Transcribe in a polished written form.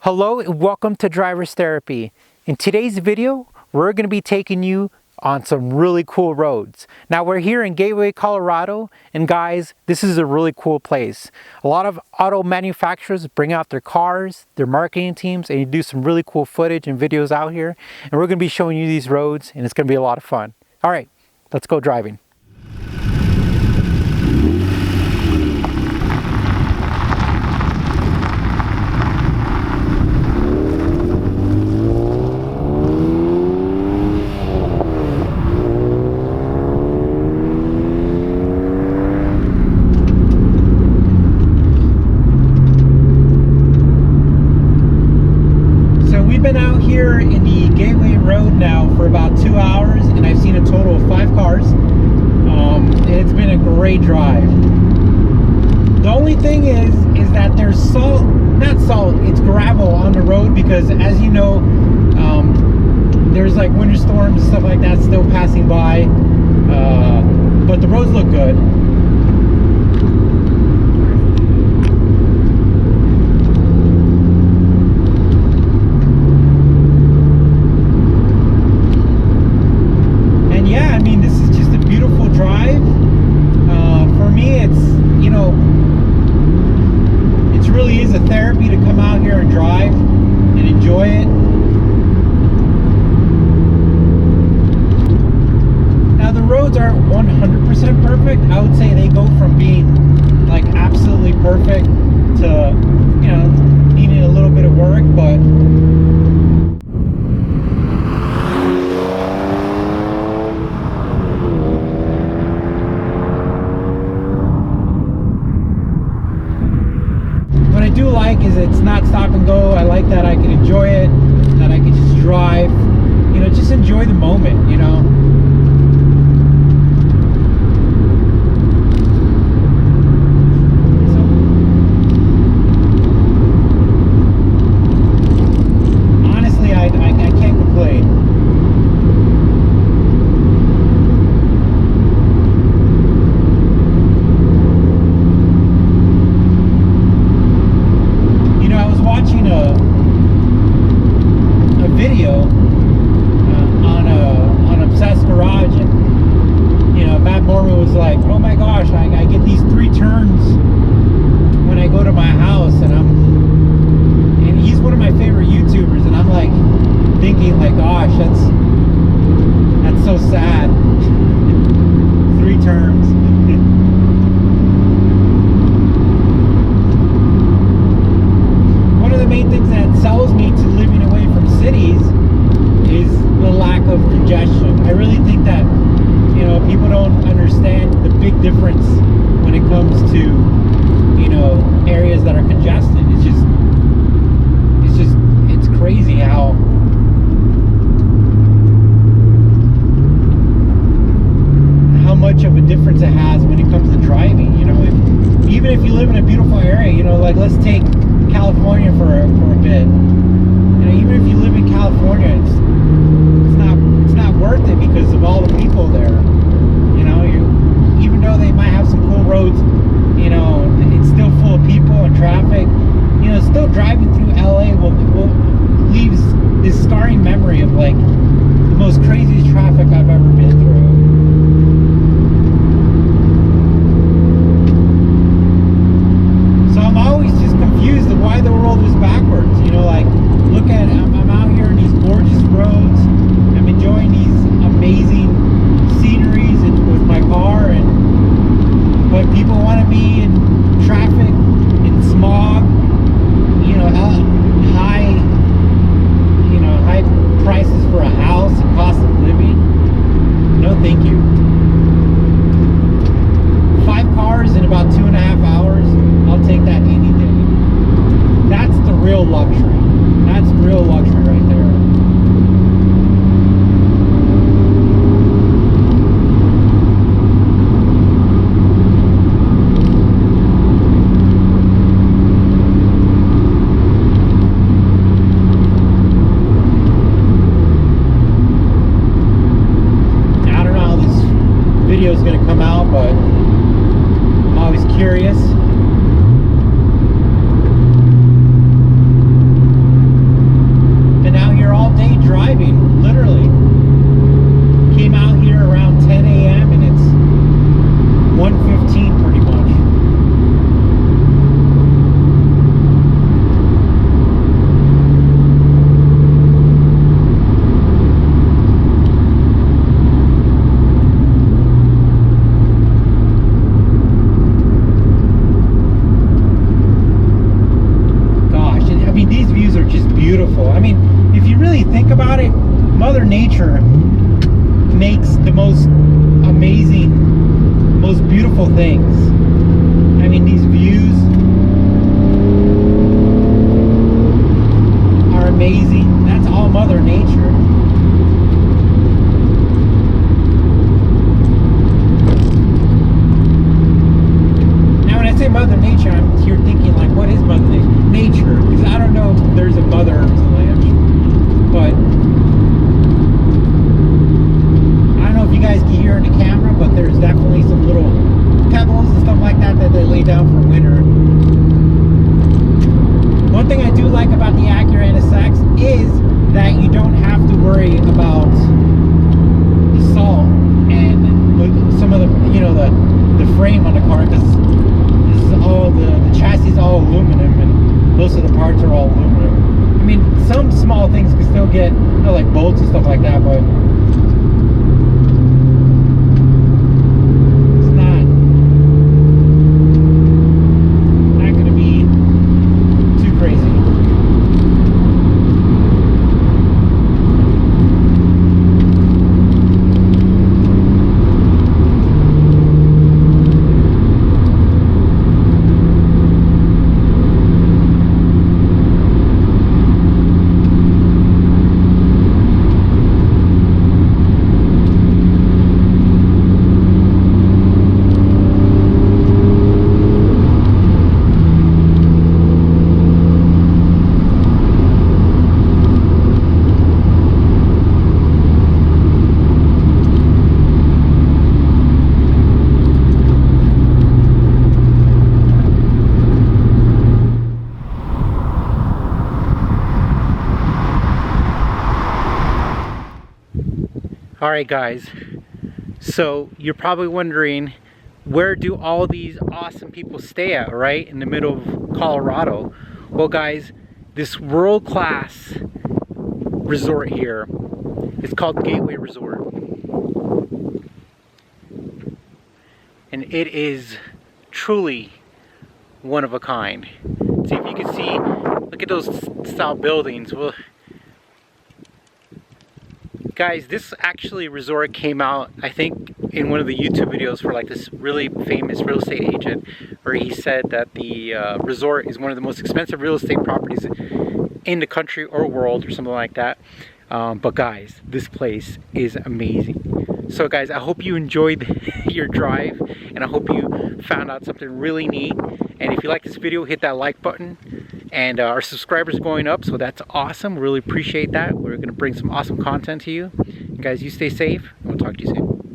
Hello and welcome to Driver's Therapy. In today's video, we're going to be taking you on some really cool roads. Now we're here in Gateway, Colorado, and guys, this is a really cool place. A lot of auto manufacturers bring out their cars, their marketing teams, and you do some really cool footage and videos out here. And we're going to be showing you these roads, and it's going to be a lot of fun. All right, let's go driving. We've been out here in the Gateway Road now for about 2 hours, and I've seen a total of 5 cars. It's been a great drive. The only thing is that there's it's gravel on the road because, as you know, there's like winter storms and stuff like that still passing by, but the roads look good. Therapy to come out here and drive and enjoy it. Now the roads aren't 100% perfect. I would say they go from being like absolutely perfect to, you know, needing a little bit of work, but is it's not stop and go. I like that I can enjoy it, that I can just drive, you know, just enjoy the moment, you know. So, honestly, I can't complain. Video on Obsessed Garage, and you know, Matt Mormon was like, oh my gosh, I get these 3 turns when I go to my house, and he's one of my favorite YouTubers, and I'm like thinking like, gosh, that's so sad. 3 turns. One of the main things that sells me to living away from cities is the lack of congestion. I really think that, you know, people don't understand the big difference when it comes to, you know, areas that are congested. It's crazy how much of a difference it has when it comes to driving. You know, even if you live in a beautiful area, you know, like let's take California for a bit. You know, even if you live in California, it's not worth it because of all the people there. You know, even though they might have some cool roads, you know, it's still full of people and traffic. You know, still driving through LA leaves this scarring memory of like the most craziest traffic I've ever been through. So I'm always just confused of why the world is backwards. You know, like, look at it, I'm out here in these gorgeous roads. I'm enjoying these amazing sceneries with my car, but people want to be in traffic, in smog, you know, high prices for a house and cost of living. No, thank you. 5 cars in about 2.5 hours. I'll take that any day. That's the real luxury. That's real luxury right there. I don't know how this video is going to come out, but I'm always curious. beautiful. I mean, if you really think about it, Mother Nature makes the most amazing, most beautiful things. I mean, these views are amazing. That's all Mother Nature. Now, when I say Mother Nature, I'm here thinking, like, what is Mother Nature? Because I don't know if there's a mother or something, but I don't know if you guys can hear in the camera, but there's definitely some little pebbles and stuff like that that they lay down for winter. One thing I do like about the Acura NSX is that you don't have to worry about the salt and some of the, you know, the frame on the car, because this is all the chassis is all aluminum and most of the parts are all aluminum. I mean, some small things can still get, you know, like bolts and stuff like that, but Alright guys, so you're probably wondering, where do all these awesome people stay at, right? In the middle of Colorado. Well guys, this world-class resort here is called Gateway Resort. And it is truly one of a kind. See, if you can see, look at those style buildings. Well, guys, this actually resort came out, I think, in one of the YouTube videos for like this really famous real estate agent, where he said that the resort is one of the most expensive real estate properties in the country or world or something like that. But guys, this place is amazing. So guys, I hope you enjoyed your drive, and I hope you found out something really neat. And if you like this video, hit that like button. And our subscribers are going up, so that's awesome. Really appreciate that. We're going to bring some awesome content to you. And guys, you stay safe, and we'll talk to you soon.